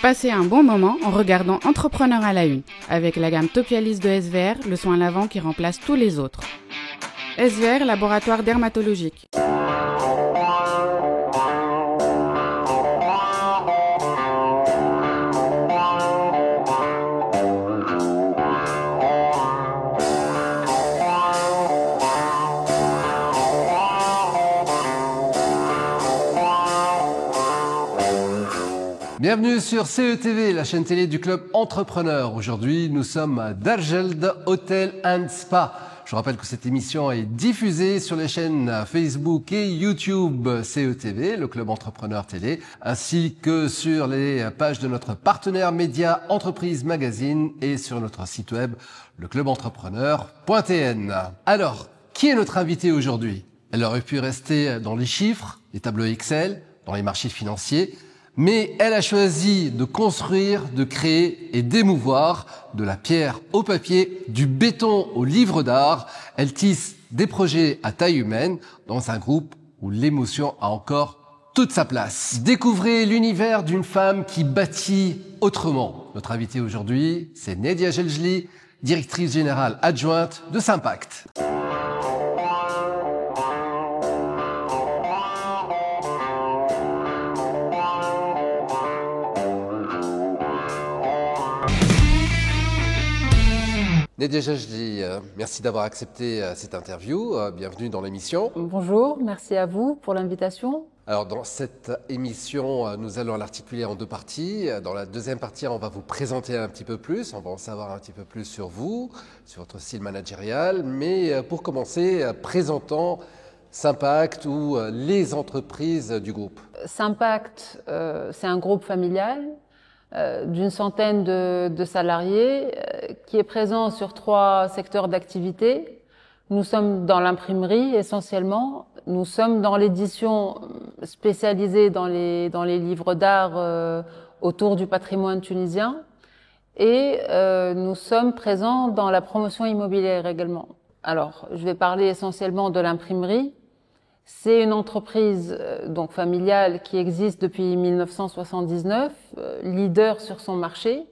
Passez un bon moment en regardant Entrepreneur à la une, avec la gamme Topialis de SVR, le soin lavant qui remplace tous les autres. SVR, laboratoire dermatologique. Bienvenue sur CETV, la chaîne télé du club Entrepreneur. Aujourd'hui, nous sommes à Darjeld Hotel and Spa. Je rappelle que cette émission est diffusée sur les chaînes Facebook et YouTube CETV, le club Entrepreneur Télé, ainsi que sur les pages de notre partenaire média Entreprise Magazine et sur notre site web leclubentrepreneur.tn. Alors, qui est notre invité aujourd'hui? Elle aurait pu rester dans les chiffres, les tableaux Excel, dans les marchés financiers, mais elle a choisi de construire, de créer et d'émouvoir de la pierre au papier, du béton au livre d'art. Elle tisse des projets à taille humaine dans un groupe où l'émotion a encore toute sa place. Découvrez l'univers d'une femme qui bâtit autrement. Notre invitée aujourd'hui, c'est Nedia Geljli, directrice générale adjointe de Sympact. Nedia Geljli, merci d'avoir accepté cette interview. Bienvenue dans l'émission. Bonjour, merci à vous pour l'invitation. Alors dans cette émission, nous allons l'articuler en deux parties. Dans la deuxième partie, on va vous présenter un petit peu plus, on va en savoir un petit peu plus sur vous, sur votre style managérial. Mais pour commencer, présentons Sympact ou les entreprises du groupe. Sympact, c'est un groupe familial d'une centaine de salariés qui est présent sur 3 secteurs d'activité. Nous sommes dans l'imprimerie essentiellement, nous sommes dans l'édition spécialisée dans les livres d'art autour du patrimoine tunisien et nous sommes présents dans la promotion immobilière également. Alors, je vais parler essentiellement de l'imprimerie. C'est une entreprise donc familiale qui existe depuis 1979, leader sur son marché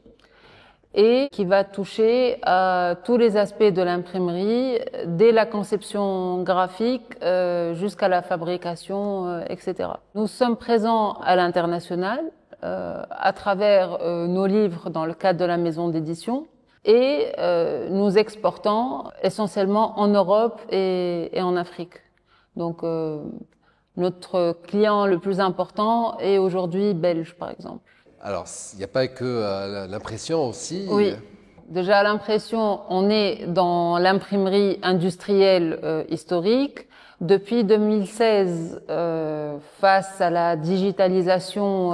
et qui va toucher à tous les aspects de l'imprimerie, dès la conception graphique jusqu'à la fabrication, etc. Nous sommes présents à l'international à travers nos livres dans le cadre de la maison d'édition et nous exportons essentiellement en Europe et en Afrique. Donc, notre client le plus important est aujourd'hui belge, par exemple. Alors, il n'y a pas que l'impression aussi. Oui. Déjà, l'impression, on est dans l'imprimerie industrielle historique. Depuis 2016, face à la digitalisation,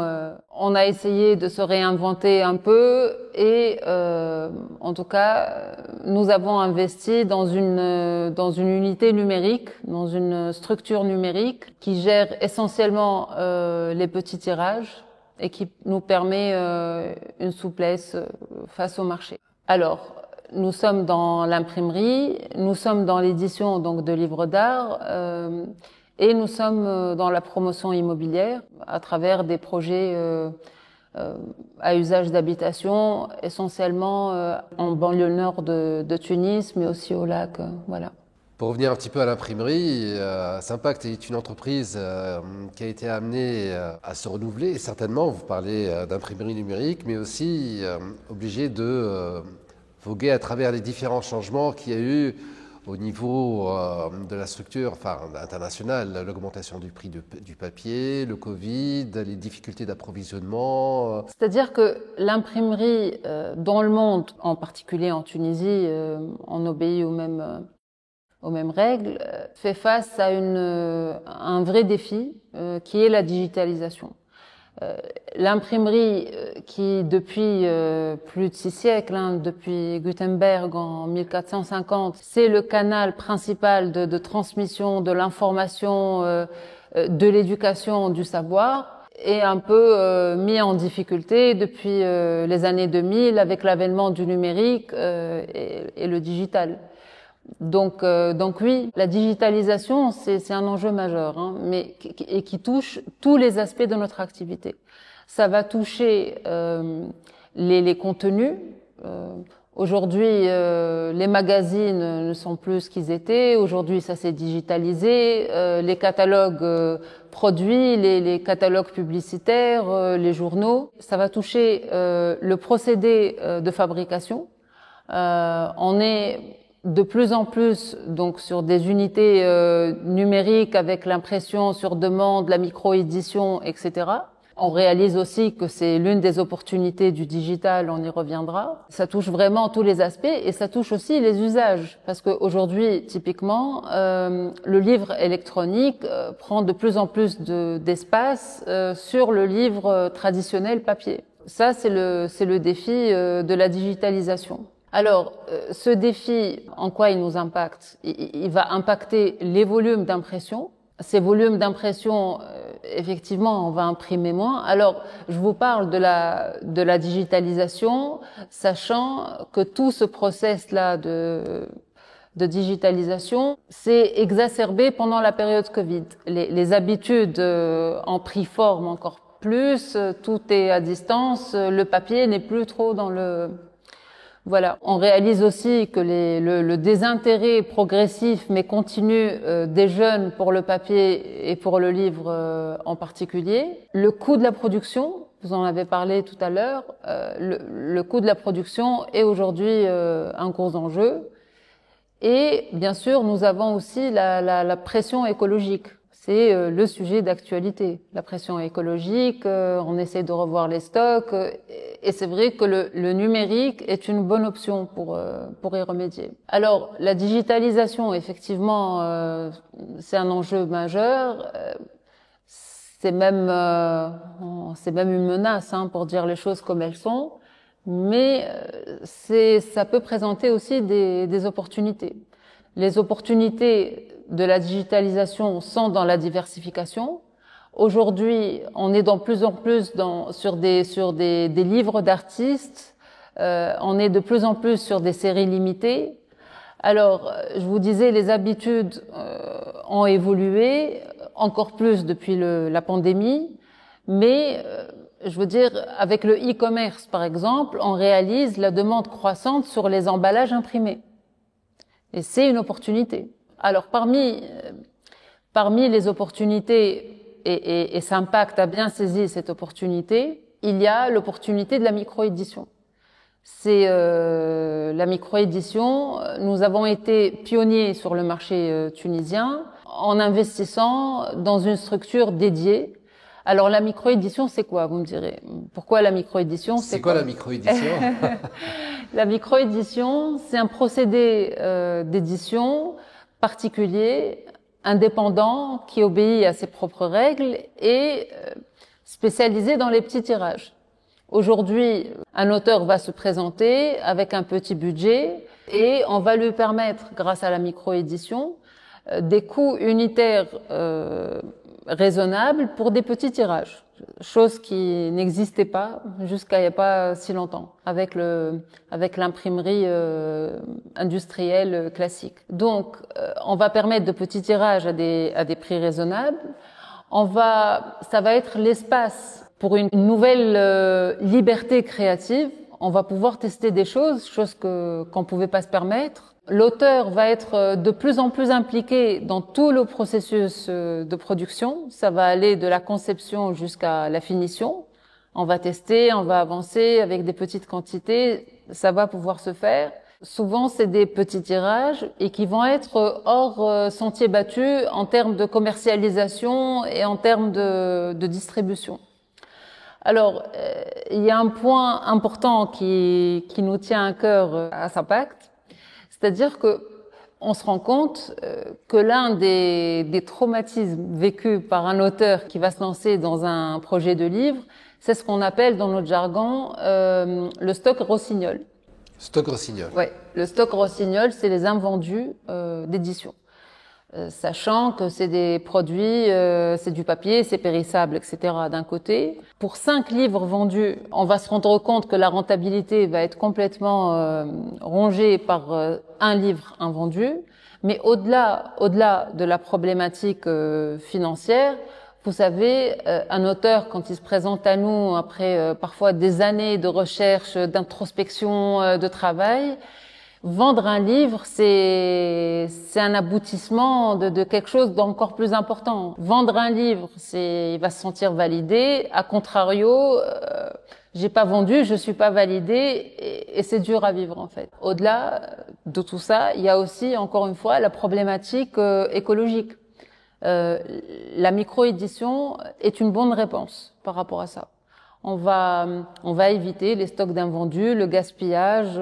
on a essayé de se réinventer un peu et, en tout cas, nous avons investi dans une unité numérique, dans une structure numérique qui gère essentiellement les petits tirages et qui nous permet une souplesse face au marché. Alors, nous sommes dans l'imprimerie, nous sommes dans l'édition donc de livres d'art et nous sommes dans la promotion immobilière à travers des projets à usage d'habitation, essentiellement en banlieue nord de Tunis, mais aussi au lac. Voilà. Pour revenir un petit peu à l'imprimerie, Sympact est une entreprise qui a été amenée à se renouveler. Et certainement, vous parlez d'imprimerie numérique, mais aussi obligée de voguer à travers les différents changements qu'il y a eu au niveau de la structure internationale, l'augmentation du prix du papier, le Covid, les difficultés d'approvisionnement. C'est-à-dire que l'imprimerie dans le monde, en particulier en Tunisie, on obéit aux mêmes règles, fait face à un vrai défi qui est la digitalisation. L'imprimerie qui depuis plus de 6 siècles, depuis Gutenberg en 1450, c'est le canal principal de transmission de l'information, de l'éducation, du savoir, est un peu mis en difficulté depuis les années 2000 avec l'avènement du numérique et le digital. Donc oui, la digitalisation, c'est un enjeu majeur, hein, mais qui touche tous les aspects de notre activité. Ça va toucher les contenus. Aujourd'hui, les magazines ne sont plus ce qu'ils étaient. Aujourd'hui, ça s'est digitalisé. Les catalogues produits, les catalogues publicitaires, les journaux. Ça va toucher le procédé de fabrication. On est de plus en plus donc sur des unités numériques avec l'impression sur demande, la micro-édition, etc. On réalise aussi que c'est l'une des opportunités du digital, on y reviendra. Ça touche vraiment tous les aspects et ça touche aussi les usages. Parce qu'aujourd'hui, typiquement, le livre électronique prend de plus en plus d'espace sur le livre traditionnel papier. Ça, c'est le défi de la digitalisation. Alors, ce défi, en quoi il nous impacte? Il va impacter les volumes d'impression. Ces volumes d'impression, effectivement, on va imprimer moins. Alors, je vous parle de la digitalisation, sachant que tout ce process-là de digitalisation s'est exacerbé pendant la période Covid. Les habitudes en pris forme encore plus, tout est à distance, le papier n'est plus trop dans le... Voilà. On réalise aussi que le désintérêt progressif mais continu des jeunes pour le papier et pour le livre en particulier. Le coût de la production, vous en avez parlé tout à l'heure, le coût de la production est aujourd'hui un gros enjeu. Et bien sûr, nous avons aussi la pression écologique. C'est le sujet d'actualité. La pression écologique, on essaie de revoir les stocks, et c'est vrai que le numérique est une bonne option pour y remédier. Alors, la digitalisation, effectivement, c'est un enjeu majeur. C'est même une menace, hein, pour dire les choses comme elles sont. Mais ça peut présenter aussi des opportunités. Les opportunités de la digitalisation sont dans la diversification. Aujourd'hui, on est de plus en plus sur des livres d'artistes. On est de plus en plus sur des séries limitées. Alors, je vous disais, les habitudes ont évolué encore plus depuis la pandémie, mais je veux dire, avec le e-commerce, par exemple, on réalise la demande croissante sur les emballages imprimés. Et c'est une opportunité. Alors, parmi les opportunités, et Sympact a bien saisi cette opportunité, il y a l'opportunité de la micro-édition. C'est la micro-édition. Nous avons été pionniers sur le marché tunisien en investissant dans une structure dédiée. Alors, la micro-édition, c'est quoi, vous me direz? Pourquoi la micro-édition? C'est quoi la micro-édition? La micro-édition, c'est un procédé d'édition particulier, indépendant, qui obéit à ses propres règles et spécialisé dans les petits tirages. Aujourd'hui, un auteur va se présenter avec un petit budget et on va lui permettre, grâce à la micro-édition, des coûts unitaires raisonnables pour des petits tirages, chose qui n'existait pas jusqu'à il n'y a pas si longtemps avec l'imprimerie industrielle classique. Donc, on va permettre de petits tirages à des prix raisonnables. Ça va être l'espace pour une nouvelle liberté créative. On va pouvoir tester des choses qu'on pouvait pas se permettre. L'auteur va être de plus en plus impliqué dans tout le processus de production. Ça va aller de la conception jusqu'à la finition. On va tester, on va avancer avec des petites quantités. Ça va pouvoir se faire. Souvent, c'est des petits tirages et qui vont être hors sentier battu en termes de commercialisation et en termes de distribution. Alors, il y a un point important qui nous tient à cœur à Sympact. C'est-à-dire que on se rend compte que l'un des traumatismes vécus par un auteur qui va se lancer dans un projet de livre, c'est ce qu'on appelle dans notre jargon le stock rossignol. Stock rossignol. Ouais, le stock rossignol, c'est les invendus d'édition. sachant que c'est des produits, c'est du papier, c'est périssable, etc. d'un côté. Pour 5 livres vendus, on va se rendre compte que la rentabilité va être complètement rongée par un livre invendu. Mais au-delà de la problématique financière, vous savez, un auteur, quand il se présente à nous après parfois des années de recherche, d'introspection, de travail, vendre un livre, c'est un aboutissement de quelque chose d'encore plus important. Vendre un livre, il va se sentir validé. A contrario, j'ai pas vendu, je suis pas validé, et c'est dur à vivre en fait. Au-delà de tout ça, il y a aussi, encore une fois, la problématique écologique. La micro-édition est une bonne réponse par rapport à ça. On va éviter les stocks d'invendus, le gaspillage,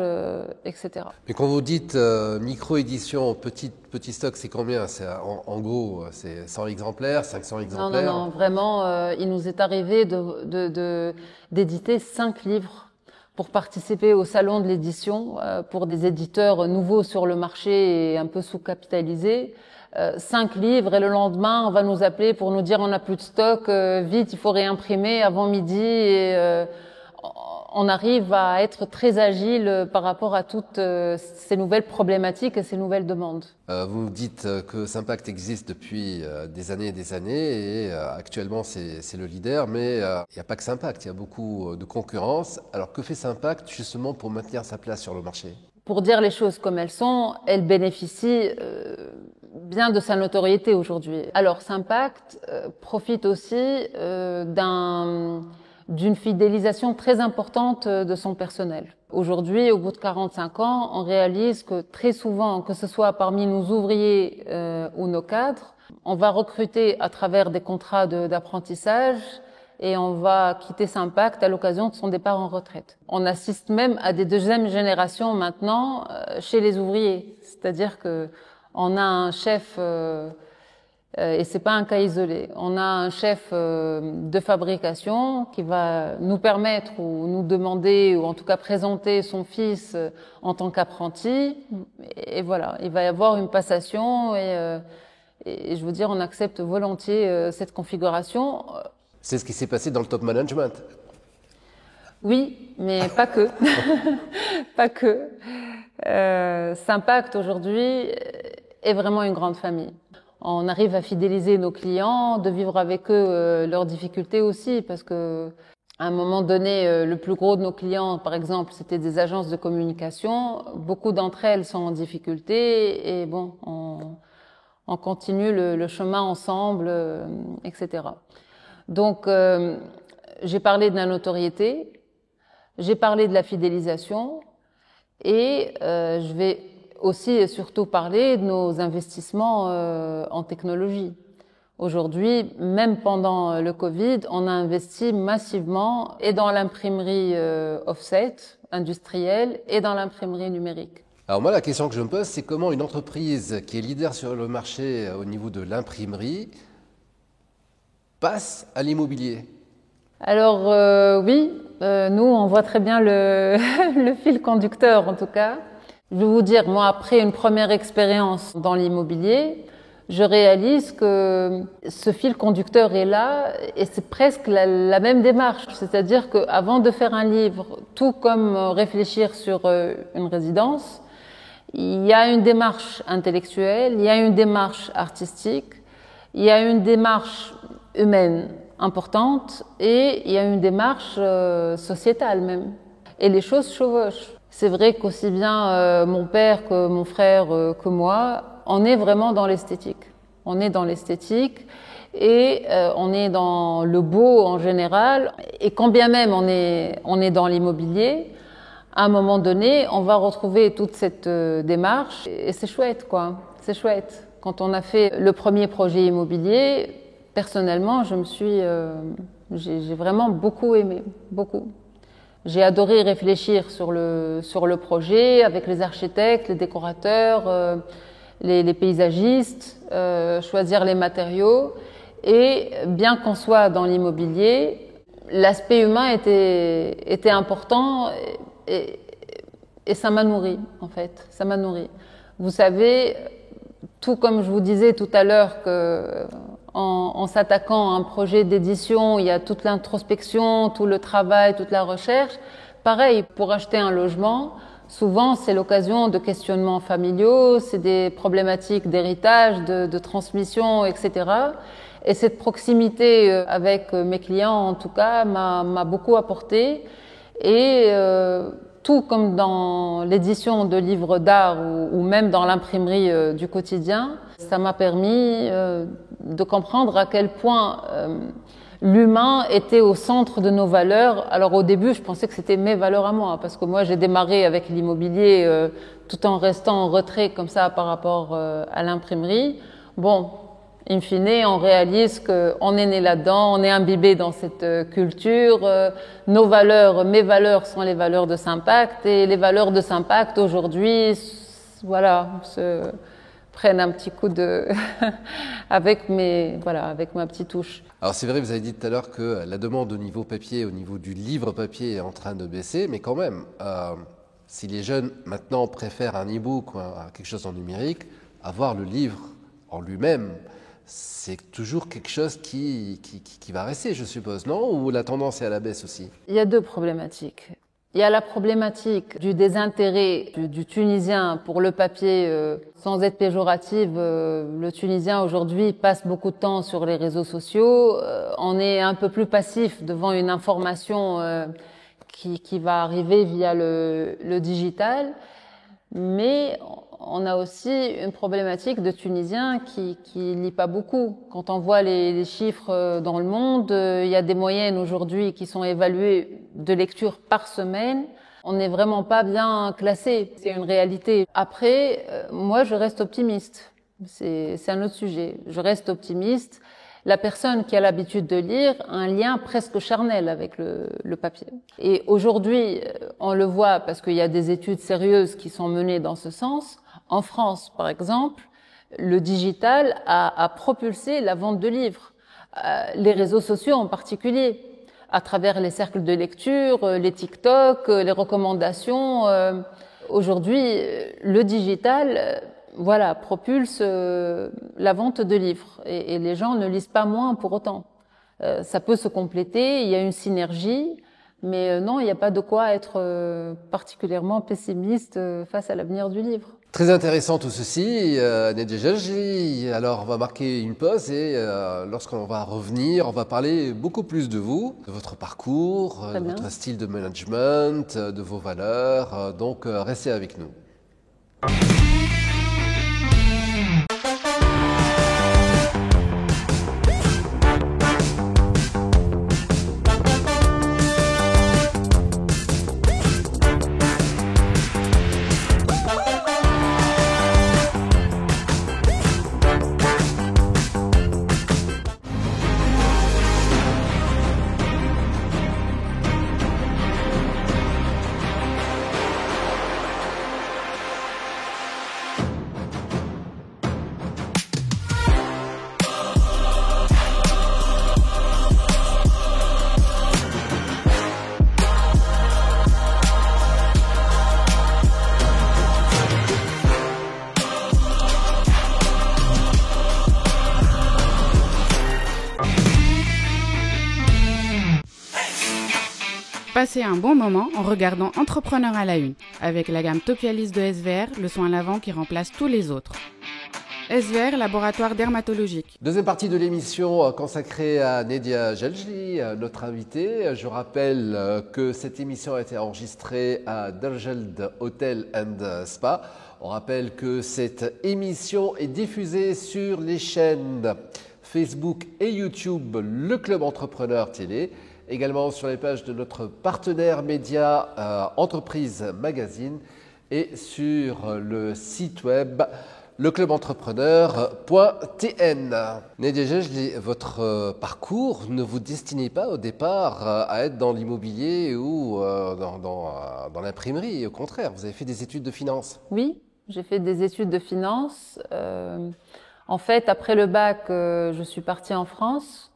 etc. Mais quand vous dites micro-édition, petit stock, c'est combien? C'est en gros, c'est 100 exemplaires, 500 exemplaires? Non, vraiment, il nous est arrivé d'éditer 5 livres pour participer au salon de l'édition, pour des éditeurs nouveaux sur le marché et un peu sous-capitalisés. 5 livres, et le lendemain on va nous appeler pour nous dire on n'a plus de stock, vite il faut réimprimer avant midi, et on arrive à être très agile par rapport à toutes ces nouvelles problématiques et ces nouvelles demandes. Vous dites que Sympact existe depuis des années et des années, et actuellement c'est le leader, mais il n'y a pas que Sympact, il y a beaucoup de concurrence. Alors que fait Sympact justement pour maintenir sa place sur le marché? Pour dire les choses comme elles sont, elle bénéficie bien de sa notoriété aujourd'hui. Alors Sympact profite aussi d'une fidélisation très importante de son personnel. Aujourd'hui, au bout de 45 ans, on réalise que très souvent, que ce soit parmi nos ouvriers ou nos cadres, on va recruter à travers des contrats d'apprentissage, et on va quitter Sympact à l'occasion de son départ en retraite. On assiste même à des deuxièmes générations maintenant chez les ouvriers. C'est-à-dire que on a un chef, et c'est pas un cas isolé, on a un chef de fabrication qui va nous permettre ou nous demander, ou en tout cas présenter son fils en tant qu'apprenti. Et voilà, il va y avoir une passation, et je veux dire, on accepte volontiers cette configuration. C'est ce qui s'est passé dans le top management. Oui, mais pas que. Pas que. Sympact aujourd'hui est vraiment une grande famille. On arrive à fidéliser nos clients, de vivre avec eux leurs difficultés aussi, parce que à un moment donné, le plus gros de nos clients, par exemple, c'était des agences de communication. Beaucoup d'entre elles sont en difficulté, et bon, on continue le chemin ensemble, etc. Donc, j'ai parlé de la notoriété, j'ai parlé de la fidélisation, et je vais aussi et surtout parler de nos investissements en technologie. Aujourd'hui, même pendant le Covid, on a investi massivement et dans l'imprimerie offset industrielle et dans l'imprimerie numérique. Alors moi, la question que je me pose, c'est comment une entreprise qui est leader sur le marché au niveau de l'imprimerie passe à l'immobilier? Alors oui, nous on voit très bien le fil conducteur en tout cas. Je vais vous dire, moi après une première expérience dans l'immobilier, je réalise que ce fil conducteur est là, et c'est presque la même démarche. C'est-à-dire qu'avant de faire un livre, tout comme réfléchir sur une résidence, il y a une démarche intellectuelle, il y a une démarche artistique, il y a une démarche humaine importante, et il y a une démarche sociétale même. Et les choses chevauchent. C'est vrai qu'aussi bien mon père que mon frère que moi, on est vraiment dans l'esthétique. On est dans l'esthétique, et on est dans le beau en général. Et quand bien même on est dans l'immobilier, à un moment donné, on va retrouver toute cette démarche, et c'est chouette, quoi. C'est chouette. Quand on a fait le premier projet immobilier, personnellement, j'ai vraiment beaucoup aimé, beaucoup. J'ai adoré réfléchir sur le projet avec les architectes, les décorateurs, les paysagistes, choisir les matériaux. Et bien qu'on soit dans l'immobilier, l'aspect humain était important, et ça m'a nourri en fait. Ça m'a nourri. Vous savez, Tout comme je vous disais tout à l'heure que en s'attaquant à un projet d'édition, il y a toute l'introspection, tout le travail, toute la recherche. Pareil, pour acheter un logement, souvent c'est l'occasion de questionnements familiaux, c'est des problématiques d'héritage, de transmission, etc. Et cette proximité avec mes clients, en tout cas, m'a beaucoup apporté. Et tout comme dans l'édition de livres d'art ou même dans l'imprimerie du quotidien, ça m'a permis de comprendre à quel point l'humain était au centre de nos valeurs. Alors au début, je pensais que c'était mes valeurs à moi, parce que moi j'ai démarré avec l'immobilier tout en restant en retrait comme ça par rapport à l'imprimerie. Bon, in fine, on réalise qu'on est né là-dedans, on est imbibé dans cette culture. Nos valeurs, mes valeurs sont les valeurs de Sympact, et les valeurs de Sympact aujourd'hui, voilà, prennent un petit coup de avec ma petite touche. Alors c'est vrai, vous avez dit tout à l'heure que la demande au niveau papier, au niveau du livre papier est en train de baisser, mais quand même, si les jeunes maintenant préfèrent un e-book ou quelque chose en numérique, avoir le livre en lui-même, c'est toujours quelque chose qui va rester, je suppose, non? Ou la tendance est à la baisse aussi? Il y a deux problématiques. Il y a la problématique du désintérêt du Tunisien pour le papier. Sans être péjorative, le Tunisien aujourd'hui passe beaucoup de temps sur les réseaux sociaux. On est un peu plus passif devant une information qui va arriver via le digital. Mais on a aussi une problématique de Tunisiens qui lit pas beaucoup. Quand on voit les chiffres dans le monde, il y a des moyennes aujourd'hui qui sont évaluées de lecture par semaine. On n'est vraiment pas bien classé. C'est une réalité. Après, moi, je reste optimiste. C'est un autre sujet. Je reste optimiste. La personne qui a l'habitude de lire a un lien presque charnel avec le papier. Et aujourd'hui, on le voit parce qu'il y a des études sérieuses qui sont menées dans ce sens. En France, par exemple, le digital a propulsé la vente de livres, les réseaux sociaux en particulier, à travers les cercles de lecture, les TikTok, les recommandations. Aujourd'hui, le digital propulse la vente de livres et les gens ne lisent pas moins pour autant. Ça peut se compléter, il y a une synergie, mais non, il n'y a pas de quoi être particulièrement pessimiste face à l'avenir du livre. Très intéressant tout ceci, Nedja Jelgeli. Alors on va marquer une pause et lorsqu'on va revenir, on va parler beaucoup plus de vous, de votre parcours, de votre style de management, de vos valeurs. Donc restez avec nous. Passez un bon moment en regardant Entrepreneur à la une, avec la gamme Topialis de SVR, le soin lavant qui remplace tous les autres. SVR, laboratoire dermatologique. Deuxième partie de l'émission consacrée à Nedja Jelgeli, notre invitée. Je rappelle que cette émission a été enregistrée à Dergeld Hotel and Spa. On rappelle que cette émission est diffusée sur les chaînes Facebook et YouTube Le Club Entrepreneur Télé. Également sur les pages de notre partenaire média Entreprise Magazine et sur le site web leclubentrepreneur.tn. Nedja Jelgeli, votre parcours ne vous destinait pas au départ à être dans l'immobilier ou dans l'imprimerie. Au contraire, vous avez fait des études de finance. Oui, j'ai fait des études de finance. En fait, après le bac, je suis partie en France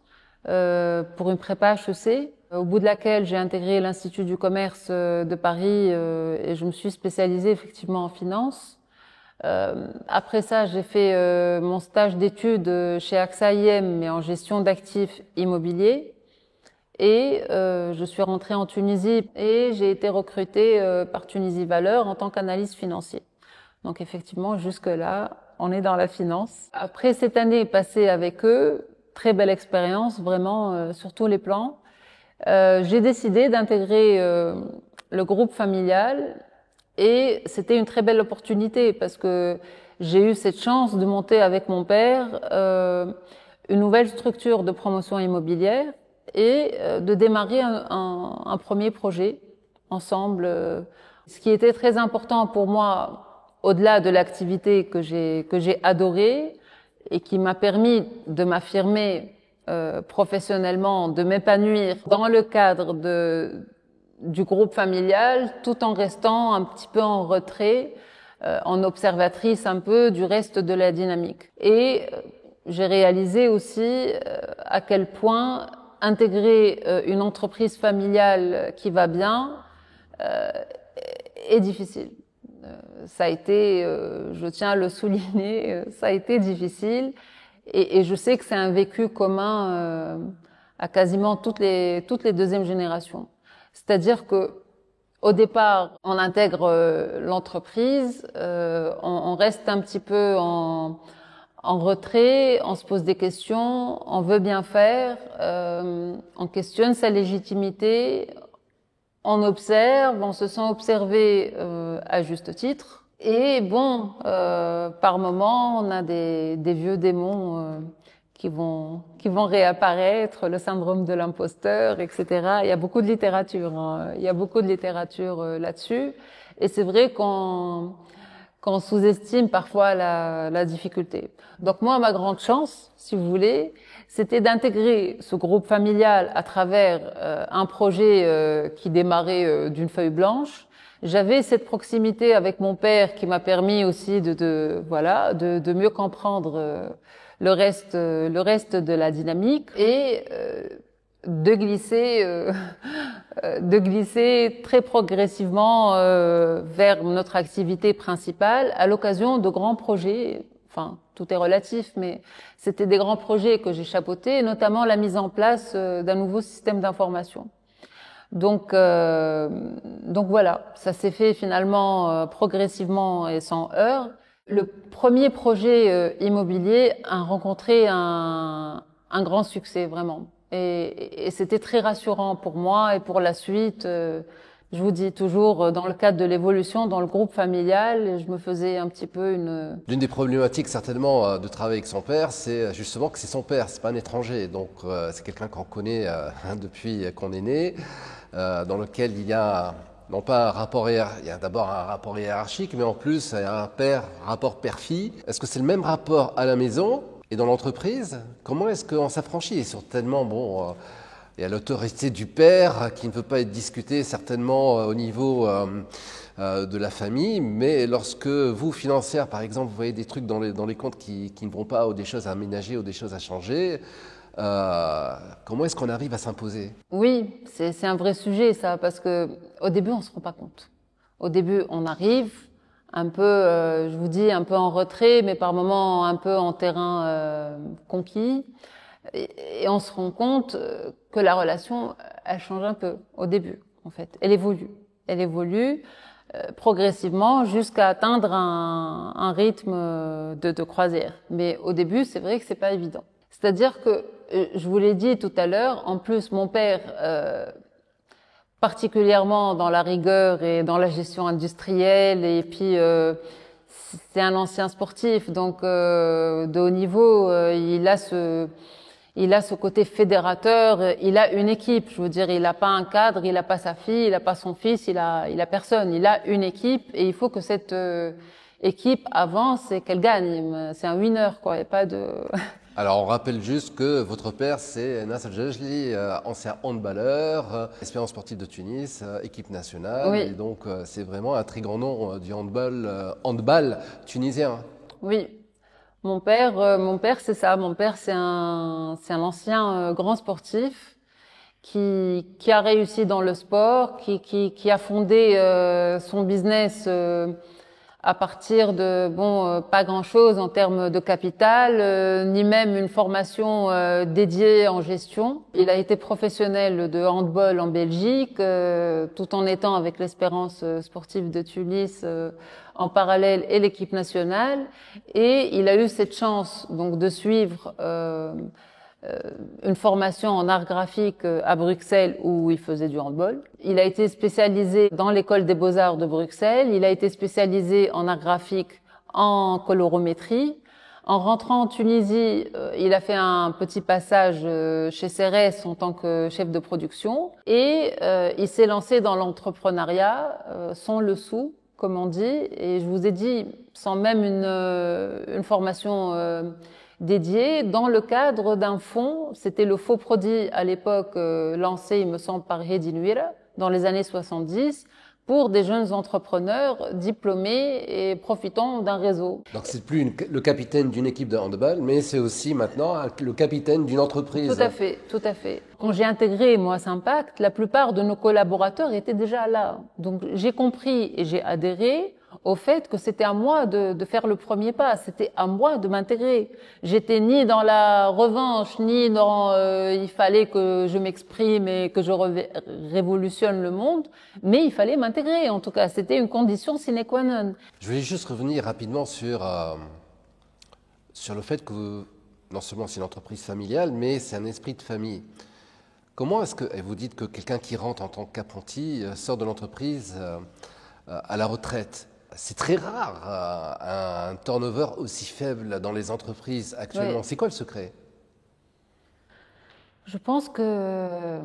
pour une prépa HEC, au bout de laquelle j'ai intégré l'Institut du commerce de Paris et je me suis spécialisée effectivement en finance. Après ça, j'ai fait mon stage d'études chez AXA IM, mais en gestion d'actifs immobiliers. Et je suis rentrée en Tunisie et j'ai été recrutée par Tunisie Valeurs en tant qu'analyste financier. Donc effectivement, jusque-là, on est dans la finance. Après cette année passée avec eux, très belle expérience, vraiment sur tous les plans. J'ai décidé d'intégrer le groupe familial et c'était une très belle opportunité parce que j'ai eu cette chance de monter avec mon père une nouvelle structure de promotion immobilière et de démarrer un premier projet ensemble. Ce qui était très important pour moi, au-delà de l'activité que j'ai adorée et qui m'a permis de m'affirmer professionnellement, de m'épanouir dans le cadre du groupe familial, tout en restant un petit peu en retrait, en observatrice un peu du reste de la dynamique. Et j'ai réalisé aussi à quel point intégrer une entreprise familiale qui va bien est difficile. Ça a été, je tiens à le souligner, ça a été difficile. Et je sais que c'est un vécu commun à quasiment toutes les deuxièmes générations. C'est-à-dire que au départ, on intègre l'entreprise, on reste un petit peu en retrait, on se pose des questions, on veut bien faire, on questionne sa légitimité, on observe, on se sent observé à juste titre. Et bon, par moment, on a des vieux démons qui vont réapparaître, le syndrome de l'imposteur, etc. Il y a beaucoup de littérature, hein. Il y a beaucoup de littérature là-dessus. Et c'est vrai qu'on sous-estime parfois la difficulté. Donc moi, ma grande chance, si vous voulez, c'était d'intégrer ce groupe familial à travers un projet qui démarrait d'une feuille blanche. J'avais cette proximité avec mon père qui m'a permis aussi de mieux comprendre le reste de la dynamique et de glisser très progressivement vers notre activité principale à l'occasion de grands projets. Enfin, tout est relatif, mais c'était des grands projets que j'ai chapeautés, notamment la mise en place d'un nouveau système d'information. Donc voilà, ça s'est fait finalement progressivement et sans heurts. Le premier projet immobilier a rencontré un grand succès vraiment, et c'était très rassurant pour moi et pour la suite. Je vous dis toujours dans le cadre de l'évolution dans le groupe familial, je me faisais un petit peu une. L'une des problématiques certainement de travailler avec son père, c'est justement que c'est son père, c'est pas un étranger, donc c'est quelqu'un qu'on connaît depuis qu'on est né. Dans lequel il y a non pas un rapport il y a d'abord un rapport hiérarchique, mais en plus il y a un rapport père-fille. Est-ce que c'est le même rapport à la maison et dans l'entreprise? Comment est-ce qu'on s'affranchit? Certainement, bon, il y a l'autorité du père qui ne peut pas être discutée certainement au niveau de la famille, mais lorsque vous, financière par exemple, vous voyez des trucs dans les comptes qui ne vont pas, ou des choses à aménager, ou des choses à changer, comment est-ce qu'on arrive à s'imposer? Oui, c'est un vrai sujet ça, parce que au début on se rend pas compte. Au début on arrive un peu, je vous dis, un peu en retrait, mais par moments un peu en terrain conquis, et on se rend compte que la relation elle change un peu au début en fait. Elle évolue progressivement jusqu'à atteindre un rythme de croisière. Mais au début c'est vrai que c'est pas évident. C'est-à-dire que je vous l'ai dit tout à l'heure, en plus mon père, particulièrement dans la rigueur et dans la gestion industrielle, et puis c'est un ancien sportif, donc de haut niveau, il a ce côté fédérateur, il a une équipe, je veux dire, il n'a pas un cadre, il n'a pas sa fille, il n'a pas son fils, il a personne, il a une équipe et il faut que cette équipe avance et qu'elle gagne. C'est un winner, quoi, il n'y a pas de... Alors, on rappelle juste que votre père, c'est Nasser Jajli, ancien handballeur, expérience sportive de Tunis, équipe nationale. Oui. Et donc, c'est vraiment un très grand nom du handball tunisien. Oui. Mon père, c'est ça. Mon père, c'est un ancien grand sportif qui a réussi dans le sport, qui a fondé son business à partir de pas grand-chose en termes de capital, ni même une formation dédiée en gestion. Il a été professionnel de handball en Belgique, tout en étant avec l'Espérance sportive de Tunis en parallèle et l'équipe nationale. Et il a eu cette chance donc de suivre une formation en art graphique à Bruxelles où il faisait du handball. Il a été spécialisé dans l'école des beaux-arts de Bruxelles. Il a été spécialisé en art graphique en colorométrie. En rentrant en Tunisie, il a fait un petit passage chez Cérès en tant que chef de production et il s'est lancé dans l'entrepreneuriat sans le sou, comme on dit. Et je vous ai dit, sans même une formation dédié dans le cadre d'un fonds. C'était le Faux Prodi à l'époque lancé, il me semble, par Hedi Nuira dans les années 70 pour des jeunes entrepreneurs diplômés et profitant d'un réseau. Donc c'est plus le capitaine d'une équipe de handball, mais c'est aussi maintenant le capitaine d'une entreprise. Tout à fait, tout à fait. Quand j'ai intégré moi Impact, la plupart de nos collaborateurs étaient déjà là. Donc j'ai compris et j'ai adhéré au fait que c'était à moi de faire le premier pas, c'était à moi de m'intégrer. J'étais ni dans la revanche, ni dans il fallait que je m'exprime et que je révolutionne le monde, mais il fallait m'intégrer. En tout cas, c'était une condition sine qua non. Je voulais juste revenir rapidement sur le fait que non seulement c'est une entreprise familiale, mais c'est un esprit de famille. Comment est-ce que, et vous dites que quelqu'un qui rentre en tant qu'apprenti sort de l'entreprise à la retraite? C'est très rare, un turnover aussi faible dans les entreprises actuellement. Oui. C'est quoi le secret? Je pense que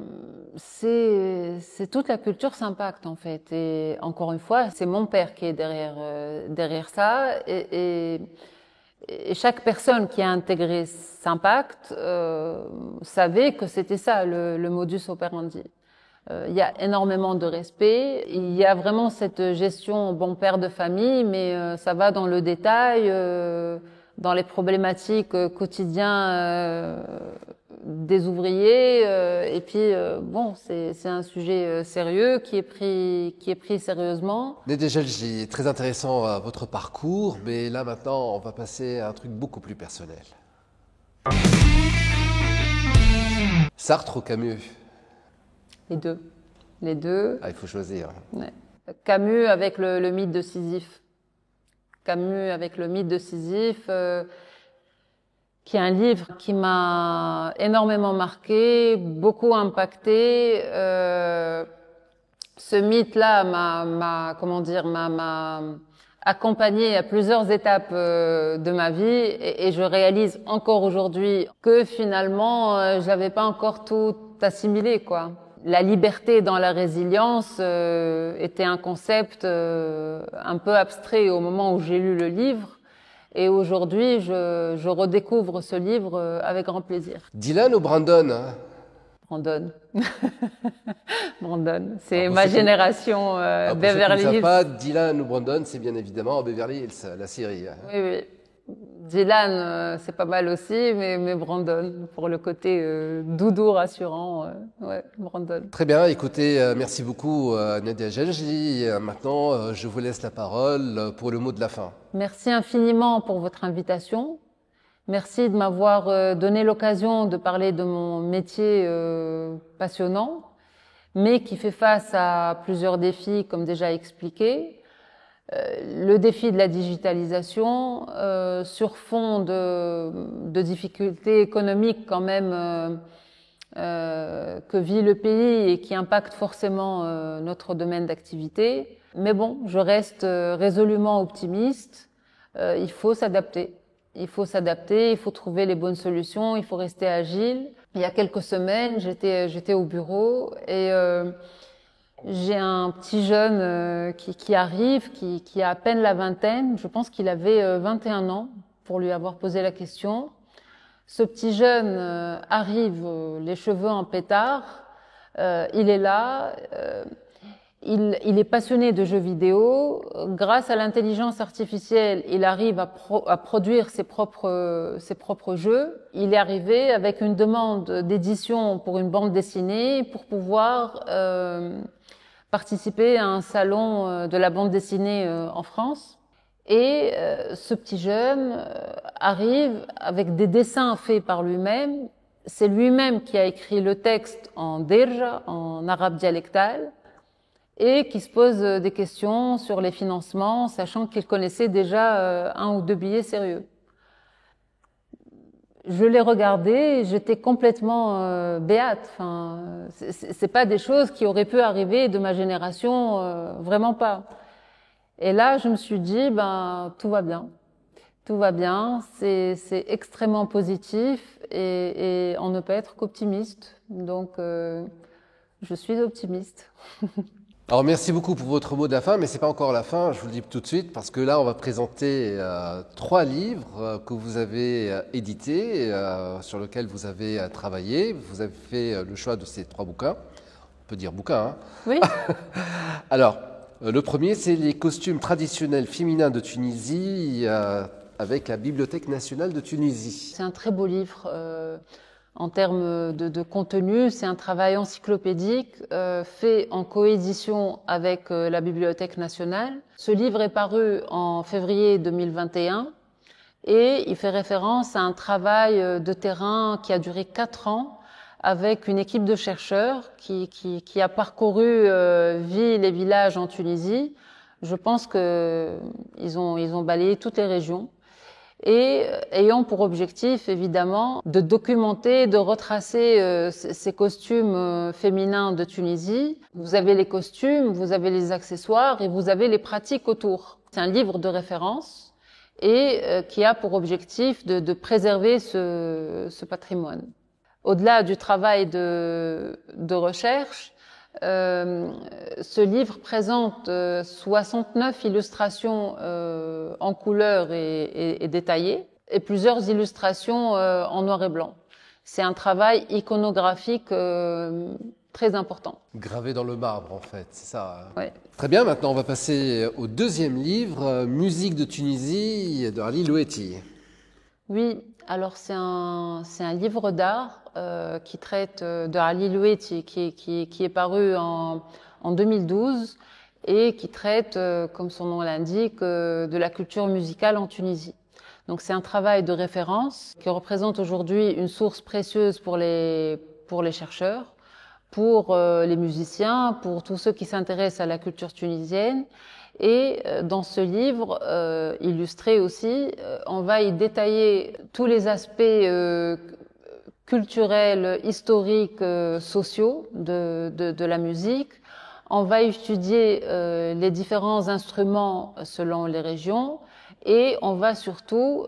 c'est toute la culture Impact en fait. Et encore une fois, c'est mon père qui est derrière ça. Et chaque personne qui a intégré Impact savait que c'était ça le modus operandi. Il y a énormément de respect. Il y a vraiment cette gestion bon père de famille, mais ça va dans le détail, dans les problématiques quotidiennes des ouvriers. Et puis bon, c'est un sujet sérieux qui est pris sérieusement. Déjà, c'est très intéressant votre parcours, mais là maintenant, on va passer à un truc beaucoup plus personnel. Sartre ou Camus? Les deux. Les deux. Ah, il faut choisir. Ouais. Camus avec le mythe de Sisyphe. Camus avec le mythe de Sisyphe, qui est un livre qui m'a énormément marqué, beaucoup impacté. Ce mythe-là m'a accompagné à plusieurs étapes de ma vie et je réalise encore aujourd'hui que finalement, je n'avais pas encore tout assimilé, quoi. La liberté dans la résilience était un concept un peu abstrait au moment où j'ai lu le livre. Et aujourd'hui, je redécouvre ce livre avec grand plaisir. Dylan ou Brandon? Brandon. Brandon. C'est ma génération Beverly Hills. Pas Dylan ou Brandon, c'est bien évidemment Beverly Hills, la série. Oui, oui. Dylan, c'est pas mal aussi, mais Brandon, pour le côté doudou rassurant, ouais, Brandon. Très bien, écoutez, merci beaucoup Nadia Genji. Maintenant, je vous laisse la parole pour le mot de la fin. Merci infiniment pour votre invitation. Merci de m'avoir donné l'occasion de parler de mon métier passionnant, mais qui fait face à plusieurs défis, comme déjà expliqué. Le défi de la digitalisation sur fond de difficultés économiques quand même que vit le pays et qui impactent forcément notre domaine d'activité. Mais bon, je reste résolument optimiste. Il faut s'adapter. Il faut s'adapter, il faut trouver les bonnes solutions, il faut rester agile. Il y a quelques semaines, j'étais au bureau et j'ai un petit jeune qui arrive, qui a à peine la vingtaine. Je pense qu'il avait 21 ans pour lui avoir posé la question. Ce petit jeune arrive, les cheveux en pétard. Il est là. Il est passionné de jeux vidéo. Grâce à l'intelligence artificielle, il arrive à produire ses propres jeux. Il est arrivé avec une demande d'édition pour une bande dessinée pour pouvoir participer à un salon de la bande dessinée en France. Et ce petit jeune arrive avec des dessins faits par lui-même. C'est lui-même qui a écrit le texte en dirja, en arabe dialectal, et qui se pose des questions sur les financements, sachant qu'il connaissait déjà un ou deux billets sérieux. Je l'ai regardé et j'étais complètement béate. Enfin, c'est pas des choses qui auraient pu arriver de ma génération, vraiment pas. Et là, je me suis dit, ben, tout va bien. Tout va bien, c'est extrêmement positif et on ne peut être qu'optimiste. Donc, je suis optimiste. Alors merci beaucoup pour votre mot de la fin, mais c'est pas encore la fin, je vous le dis tout de suite, parce que là on va présenter 3 livres que vous avez édités, sur lesquels vous avez travaillé. Vous avez fait le choix de ces 3 bouquins. On peut dire bouquins, hein? Oui. Alors, le premier, c'est les costumes traditionnels féminins de Tunisie, avec la Bibliothèque nationale de Tunisie. C'est un très beau livre. En termes de contenu, c'est un travail encyclopédique fait en coédition avec la Bibliothèque nationale. Ce livre est paru en février 2021 et il fait référence à un travail de terrain qui a duré 4 ans avec une équipe de chercheurs qui a parcouru villes et villages en Tunisie. Je pense qu'ils ont balayé toutes les régions. Et ayant pour objectif, évidemment, de documenter, de retracer ces costumes féminins de Tunisie. Vous avez les costumes, vous avez les accessoires et vous avez les pratiques autour. C'est un livre de référence et qui a pour objectif de préserver ce patrimoine. Au-delà du travail de recherche, ce livre présente 69 illustrations en couleur et détaillées et plusieurs illustrations en noir et blanc. C'est un travail iconographique très important. Gravé dans le marbre en fait, c'est ça. Ouais. Très bien, maintenant on va passer au deuxième livre, Musique de Tunisie de Ali Loueti. Oui, alors c'est un livre d'art qui traite de Ali Loueti, qui est paru en 2012 et qui traite, comme son nom l'indique, de la culture musicale en Tunisie. Donc c'est un travail de référence qui représente aujourd'hui une source précieuse pour les chercheurs, pour les musiciens, pour tous ceux qui s'intéressent à la culture tunisienne. Et dans ce livre, illustré aussi, on va y détailler tous les aspects culturels, historiques, sociaux de la musique. On va étudier les différents instruments selon les régions et on va surtout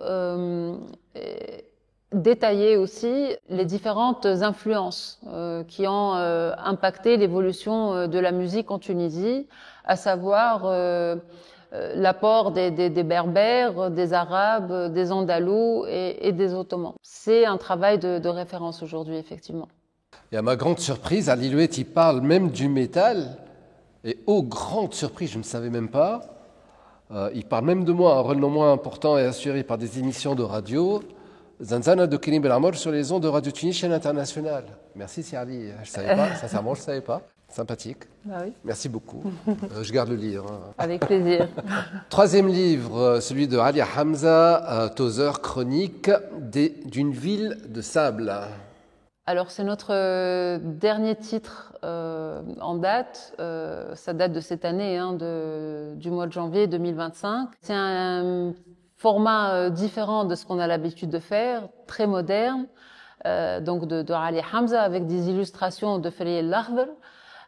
détailler aussi les différentes influences qui ont impacté l'évolution de la musique en Tunisie, à savoir l'apport des Berbères, des Arabes, des Andalous et des Ottomans. C'est un travail de référence aujourd'hui, effectivement. Et à ma grande surprise, Ali Loueti parle même du métal. Et grande surprise, je ne savais même pas. Il parle même de moi, un rôle non moins important et assuré par des émissions de radio. Zanzana de Kélim Belamor sur les ondes de Radio Tunis, chaîne internationale. Merci, c'est Ali. Je ne savais pas, sincèrement, je ne savais pas. Sympathique. Bah oui. Merci beaucoup. Je garde le livre. Avec plaisir. Troisième livre, celui de Ali Hamza, Tozeur, chronique d'une ville de sable. Alors, c'est notre dernier titre en date. Ça date de cette année, du mois de janvier 2025. C'est un format différent de ce qu'on a l'habitude de faire, très moderne, donc de Ali Hamza avec des illustrations de Feli El-Lahdar.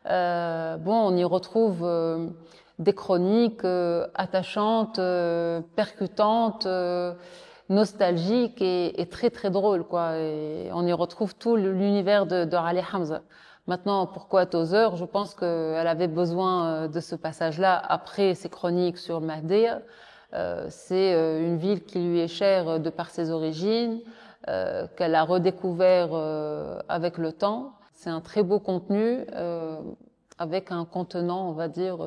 On y retrouve des chroniques attachantes, percutantes, nostalgiques et très très drôles, quoi. Et on y retrouve tout l'univers de Ali Hamza. Maintenant, pourquoi Tozeur? Je pense qu'elle avait besoin de ce passage-là après ses chroniques sur le Mahdiya. C'est une ville qui lui est chère de par ses origines, qu'elle a redécouvert avec le temps. C'est un très beau contenu avec un contenant, on va dire,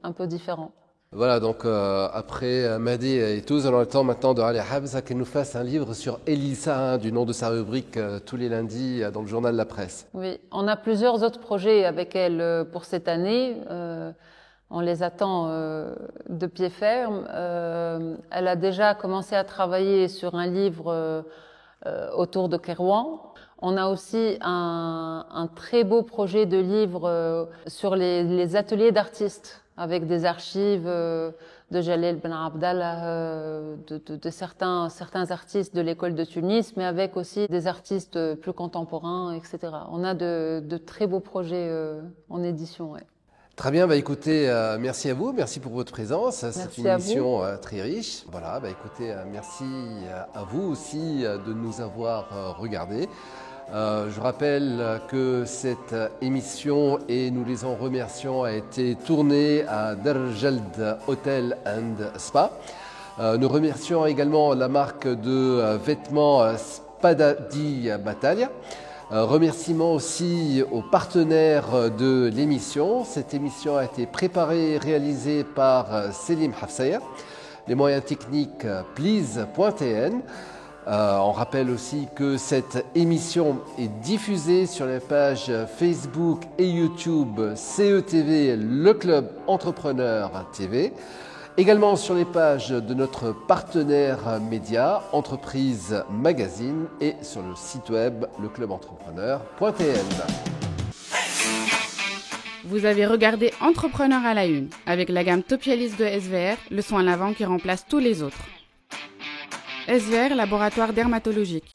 un peu différent. Voilà, donc après Mahdi et tout, nous allons le temps maintenant de Ali Hamza qui nous fasse un livre sur Elisa, du nom de sa rubrique, tous les lundis dans le journal La Presse. Oui, on a plusieurs autres projets avec elle pour cette année. On les attend de pied ferme. Elle a déjà commencé à travailler sur un livre autour de Kairouan. On a aussi un très beau projet de livre sur les ateliers d'artistes, avec des archives de Jalil Ben Abdallah, de certains artistes de l'école de Tunis, mais avec aussi des artistes plus contemporains, etc. On a de très beaux projets en édition. Ouais. Très bien, écoutez, merci à vous, merci pour votre présence. C'est une émission très riche. Voilà, écoutez, merci à vous aussi de nous avoir regardés. Je rappelle que cette émission, et nous les en remercions, a été tournée à Darjald Hotel and Spa. Nous remercions également la marque de vêtements Spadadi Battaglia. Remerciements aussi aux partenaires de l'émission. Cette émission a été préparée et réalisée par Selim Hafsaya. Les moyens techniques please.tn. On rappelle aussi que cette émission est diffusée sur les pages Facebook et YouTube CETV, le Club Entrepreneur TV. Également sur les pages de notre partenaire média, Entreprise Magazine, et sur le site web leclubentrepreneur.tn. Vous avez regardé Entrepreneur à la une, avec la gamme Topialis de SVR, le soin lavant qui remplace tous les autres. SVR, laboratoire dermatologique.